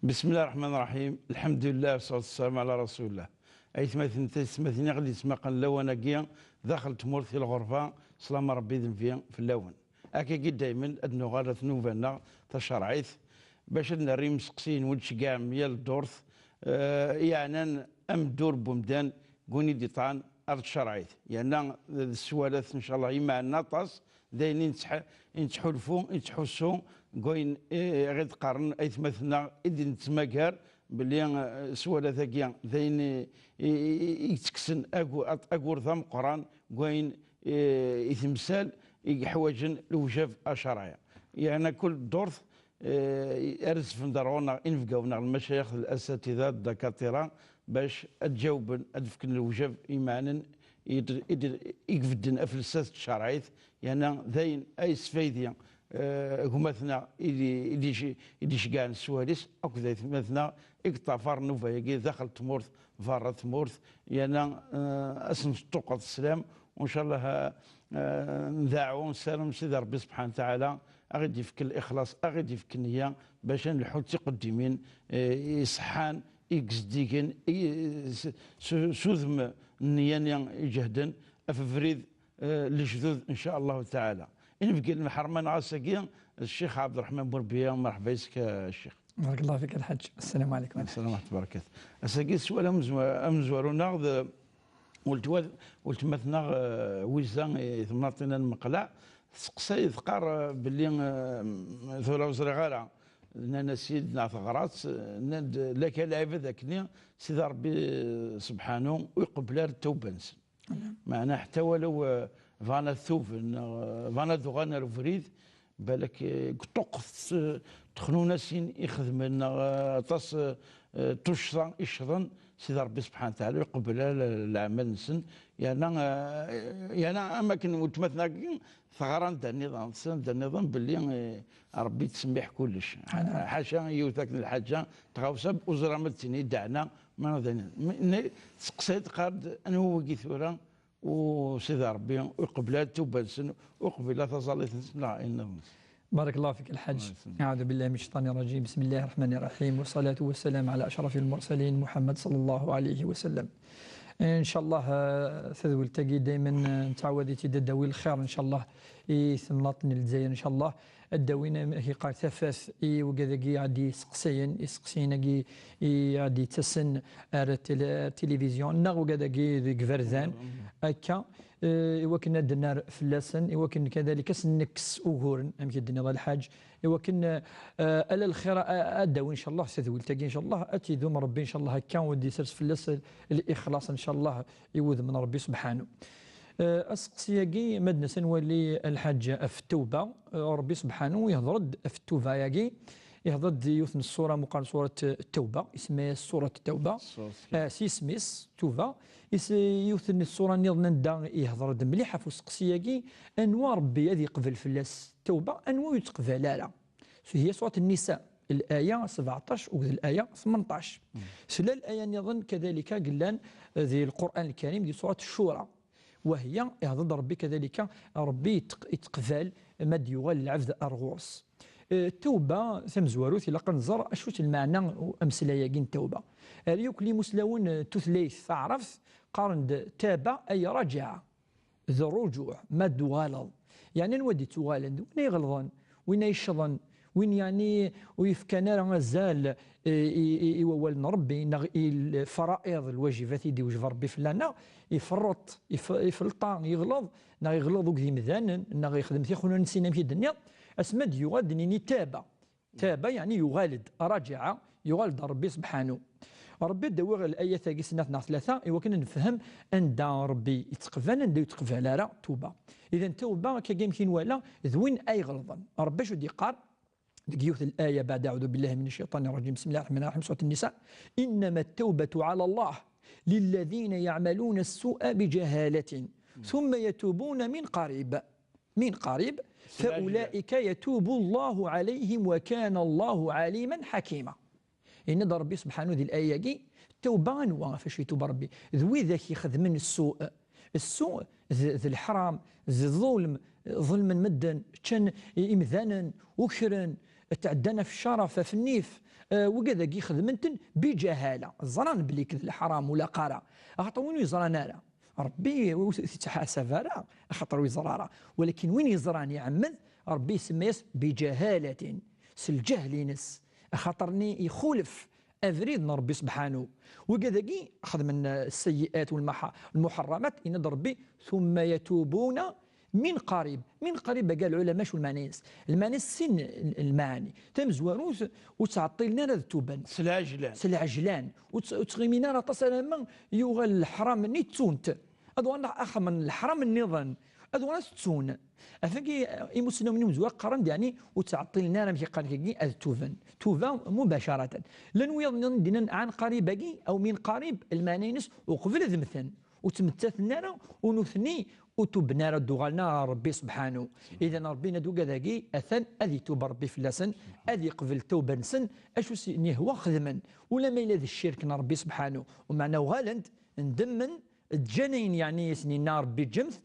بسم الله الرحمن الرحيم. الحمد لله والصلاة والسلام على رسول الله. أيثمثني غادي يسمى اللون كيا داخل تمر في الغرفة سلام ربي ذن في اللون أكيد دائما أدنو غادة نوفانا تشرعيث باش نري مسقسين ولش كاع ميال الدورث يعني أم دور بومدان كوني ديطان أرض شرعيث يعني السوالات إن شاء الله يما النطاس داين ينتحلفون يتحسون كوين غير قارن أيثمثنا إذن تماكار بلي سوالات كيا داين يتكسن أقور ثم قران كوين يتمثال يحوجن الوجاف الشرعية يعني كل دورث أرز فندرونا إنفقونا المشايخ الأساتذة الدكاترة باش تجاوب أدفكن الوجاف إيمانا يقفدن أفلسات الشرعية يعني ذاين أي سفيديا هما إلي شقان السواليس أو كذا مثلا اقتفر نوفا يجي دخل تمورث فارة تمورث يعني اسم طوقة السلام وإن شاء الله نذاعو نسالم سيدي ربي سبحانه وتعالى أغيدي يفك الإخلاص أغيدي يفك النية باش نلحو تقدمين يصحان يقصديكن سوذم النية يجهدن أفريد الجذوذ إن شاء الله تعالى. إن بقي الحرمان عاسقيا الشيخ عبد الرحمن بوربيا مرحبا بك الشيخ. بارك الله فيك الحاج. السلام عليكم. السلام ورحمة الله وبركاته. أساقي السؤال أمزورونا ولت مثلا ويزان ثماطينا المقلع سقسا يذكر باللي ثولا وزرغالا لنا سيدنا ثغرات لك لعبه ذاكني سيدي ربي سبحانه ويقبل التوبه معناه حتى ولو فانا الثوب فانا دوغانا الفريد بالك طقس تخنونا سين يخدمنا طاس تشرا يشرن سيدي ربي سبحانه وتعالى يقبل العمل نسن يعني اماكن متمثله ثغران دا النظام دا النظام باللي ربي تسمح كلش حاشا يوثاك الحاجه تغاوسا وزرا متني دعنا ما نظن سقسيت قاد انا هو كيثورا وسيدي ربي ويقبل توبه سن وقبل تظلت لا بارك الله فيك الحاج. أعوذ بالله من الشيطان الرجيم. بسم الله الرحمن الرحيم والصلاة والسلام على أشرف المرسلين محمد صلى الله عليه وسلم. إن شاء الله تذول تجي دائما نتعودي تداوي الخير إن شاء الله ثمناطن الجزائر إن شاء الله الداوينا هي قال ثفاث وكذا عادي سقسين عادي تسن التلفزيون نغو كذا ذيك فرزان أكا وكنا دنار فلاسن وكن كذلك سنكس أوهورن أم كدنا ذا الحاج وكن ألا الخير أداوي إن شاء الله تذول تجي إن شاء الله أتي ذوم ربي إن شاء الله كان ودي سرس فلاس الإخلاص إن شاء الله يوذ من ربي سبحانه. أسقسياكي مدنا سنولي الحاج في التوبة ربي سبحانه يهضرد في التوبة ياكي يهضرد يوثن الصورة مقارنة صورة التوبة اسمها سورة التوبة سيسميس توبة يوثن الصورة نيضنا دا يهضرد مليحة في أسقسياكي أنواع ربي يدي قبل فلاس التوبة أنواع يتقبل لا هي سورة النساء الآية 17 والآية 18 سلا الآية نظن كذلك قلان ذي القرآن الكريم دي سورة الشورى وهي يهضر ربي كذلك ربي يتقبل مد يغال العبد أرغوص التوبة ثم زواروث إلا قنزر أشوت المعنى أمثلة يقين التوبة اليوك لي مسلمون تثليث تعرف قارن تابع أي رجع ذا الرجوع مد غالظ يعني نودي تغالند وين يغلظن وين يشظن وين يعني ويفكنا غزال يوال ربي الفرائض الواجبات يدي وجب ربي فلانا يفرط يفلطا يغلظ يغلظ وكذي مذانا يخدم تيخونا نسينا في الدنيا اسمد يغادني تابا يعني يغالد رجع يغالد ربي سبحانه ربي داوغ الآية ثاقي سنتنا ثلاثة وكنا نفهم أن دا ربي يتقفل أن دا يتقفل على توبة إذا توبة كيمكن ولا ذوين أي غلظا ربي شو دي قال دقيوث الآية بعد أعوذ بالله من الشيطان الرجيم بسم الله الرحمن الرحيم سورة النساء إنما التوبة على الله للذين يعملون السوء بجهالة ثم يتوبون من قريب فأولئك يتوب الله عليهم وكان الله عليما حكيما. إن ربي سبحانه ذي الآية دي التوبة أنواع فاش يتوب ربي ذوي ذاك يخدم من السوء ذي الحرام ذي الظلم ظلما مدا كان إمذانا وكرا تعدانا في الشرف في النيف وكذا كي خدمتن بجهاله الزران بلي كذا الحرام ولا قرا خاطر وين يزرانا راه ربي تحاسب راه خاطر يزرارا، ولكن وين يزران يعمد ربي يسميس بجهاله الجهل نس خاطرني يخولف افريد ربي سبحانه وكذا كي اخذ من السيئات والمحرمات ان ربي ثم يتوبون من قريب. من قريب قال العلماء شو المعنيس؟ المعنيس سن المعاني تمزواروث وتعطي لنا التوبان سلعجلان وتغيمينا راه تصل يوغا الحرام نيتونت ادوانا اخ من الحرام النظام ادوانا تسون افكي يمسنا من مزوا قرن يعني وتعطي لنا راه قال كي التوبان توبا مباشره لن يظن عن قريب او من قريب المعنيس وقبل ذمثن وتمتثنا ونثني وتبنا ردو غالنا ربي سبحانه. اذا ربي ندو كذاكي اثن اذي توب ربي فلاسن اذي قبل توبه نسن اشو سيني هو خدما ولا ما الى الشرك ربي سبحانه ومعناه غالند ندمن الجنين يعني سنين ربي جمث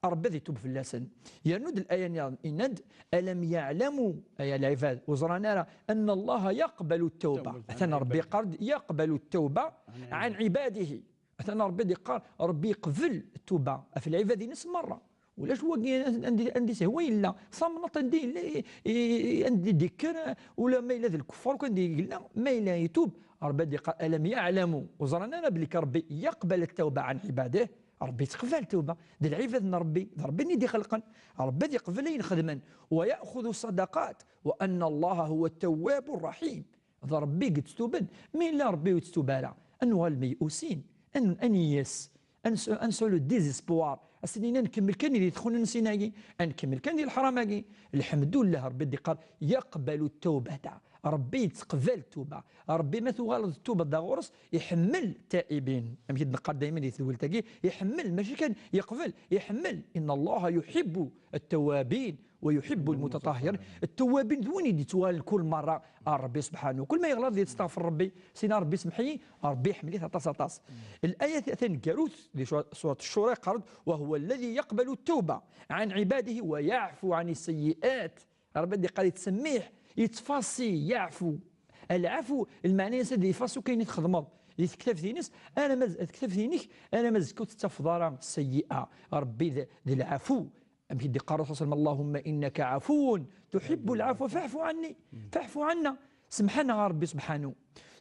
ربي ذي توب فلاسن يرند الايه إند الم يعلموا اي العباد وزرانا ان الله يقبل التوبه اثن ربي قرد يقبل التوبه عن عباده أنا ربي قال ربي يقبل التوبة في العباد نفس مرة ولاش هو عندي سهوي لا صمنط عندي ذكر ولا ما إلى الكفار كان لا ما إلى يتوب ربي قال ألم يعلموا وزرنا بلي ربي يقبل التوبة عن عباده ربي تقبل التوبة ديال العباد ربي ندي خلقا ربي يقبل ينخدما ويأخذ الصدقات وأن الله هو التواب الرحيم ربي قد توبن مين لا ربي وتتوبالا أنه الميؤوسين انيس انسو لو ديزيسبوار السنين نكمل كان اللي يدخلنا نسيناكي نكمل كان ديال الحراماكي الحمد لله ربي قال يقبل التوبه ربي يتقبل التوبه ربي ما تغلط التوبه دا غرس يحمل التائبين يمكن نقال دائما يثول تاكي يحمل ماشي كان يقبل يحمل ان الله يحب التوابين ويحب المتطهرين التوابين ذوني يدي توال كل مره ربي سبحانه كل ما يغلط يستغفر ربي سينا ربي سمحي ربي يحملي طاس الايه ثاني كاروث سوره الشورى قالت وهو الذي يقبل التوبه عن عباده ويعفو عن السيئات ربي قال يتسميح يتفاصي يعفو العفو المعنى يسد يفاسو كاين يتخدمض يتكتف ذينس انا ما تكتف ذينك انا ما كنت تفضل السيئه ربي ذي العفو أمشي قال صلى الله اللهم إنك عفو تحب العفو فاعف عني فاعف عنا سمحنا ربي سبحانه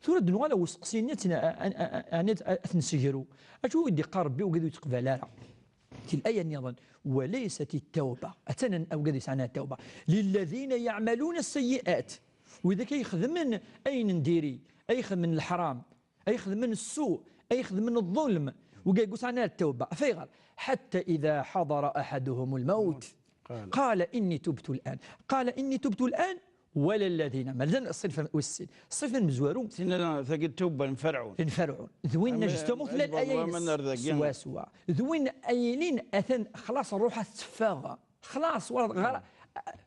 ثورة دنوالا وسقسيني أنا أتنسجروا أشو يدي قال ربي وقدو يتقبلها في الآية نظن وليست التوبة أتنا أو قد يسعنا التوبة للذين يعملون السيئات وإذا كي يخدم من أين نديري أي يخدم من الحرام أي يخدم من السوء أي يخدم من الظلم وقال يقول عنا التوبة فيغل حتى إذا حضر أحدهم الموت قال إني تبت الآن قال إني تبت الآن ولا الذين ملزم الصنف والسن الصنف المزوارون سننا ثقل توبة انفرعون ذوين نجستمو في الآيين سوا ذوين أيلين أثن خلاص الروح تفاغ خلاص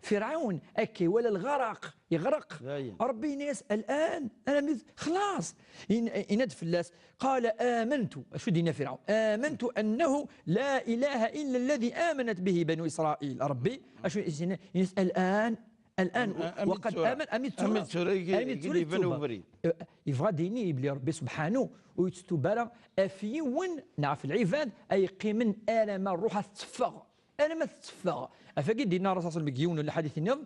فرعون أكي ولا الغرق يغرق ربي ناس الآن أنا خلاص إند فلاس قال آمنت شو دينا فرعون آمنت أنه لا إله إلا الذي آمنت به بنو إسرائيل ربي أشو الآن وقد آمن أميت سوري يفغى ديني بلي ربي سبحانه ويتستبالا أفيون نعرف العباد أي قيمن آلام الروح تتفغ أنا ما تتفغ أفقد دينا رسول الله مكيون الحديث النظم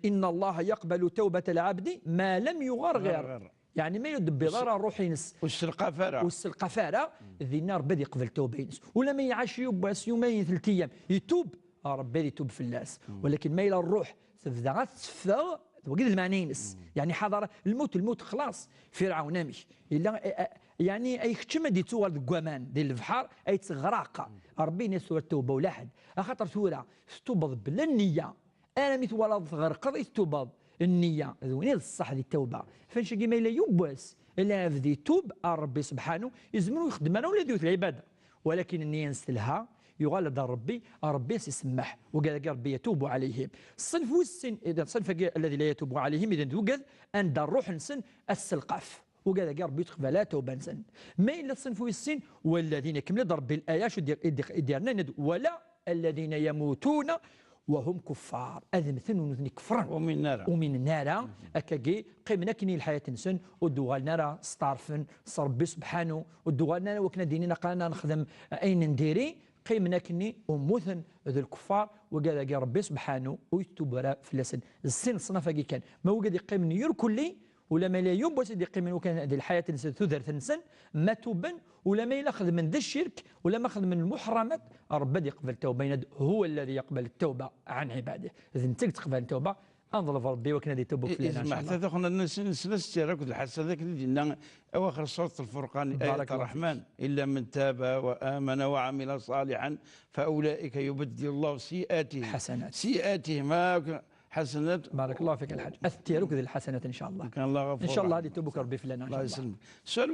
إن الله يقبل توبة العبد ما لم يغرغر يعني ما يدب ضرر روح ينس والسلقفارة ذي النار بدي يقبل توبة ينس ولا ما يعيش يوباس يومين 3 أيام يتوب ربي يتوب في اللاس ولكن ما إلى الروح تفضع تتفغ وقيد المعنى ينس يعني حضر الموت خلاص فرعون نامش إلا يعني أي ختمة دي تور القوامان ديال البحر أي تغرق ربي ناس سورة التوبة ولا حد أخاطر سورة تبض بلا النية أنا متولد تغرق تبض النية وين الصح دي التوبة فنش كيما إلا يبواس إلا في توب ربي سبحانه يزمنوا يخدم أنا ولا ديوث العبادة ولكن النية نستلها يغالب ربي يسمح وقال ربي يتوب عليهم الصنف والسن إذا الصنف الذي لا يتوب عليهم إذا توجد أن الروح نسن السلقاف وقال ربي يتقبل توبة نسن ما إلا الصنف والسن والذين كمل ضرب الآيات يديرنا ولا الذين يموتون وهم كفار أذمثن ونثني كفرا ومن نرى ومن النار أكاكي قيمنا كني الحياة نسن ودوغال نرى ستارفن صربي سبحانه ودوغال نرى وكنا ديننا قالنا نخدم أين نديري قيمنا كني وموثن ذو الكفار وقال ربي سبحانه ويتوب فلسن السن صنفا كان ما وقد يقيم يور كلي ولا ما لا يوم بس يقيم وكان هذه الحياة تذر تنسن ما توبا ولا ما ياخذ من ذا الشرك ولا ما اخذ من المحرمات ربي يقبل التوبه هو الذي يقبل التوبه عن عباده اذا انت تقبل التوبه انظر في ربي وكان هذه توبه فلان ان شاء الله. حتى خونا نسلس ركض الحسن ذاك اللي قلنا اواخر سوره الفرقان ايه الرحمن الا من تاب وامن وعمل صالحا فاولئك يبدل الله سيئاتهم سيئاتهم حسنات. بارك الله فيك الحاج اثيرك ذي الحسنات ان شاء الله. كان الله غفور ان شاء الله هذه توبك ربي فلان ان شاء الله. الله يسلمك. سؤال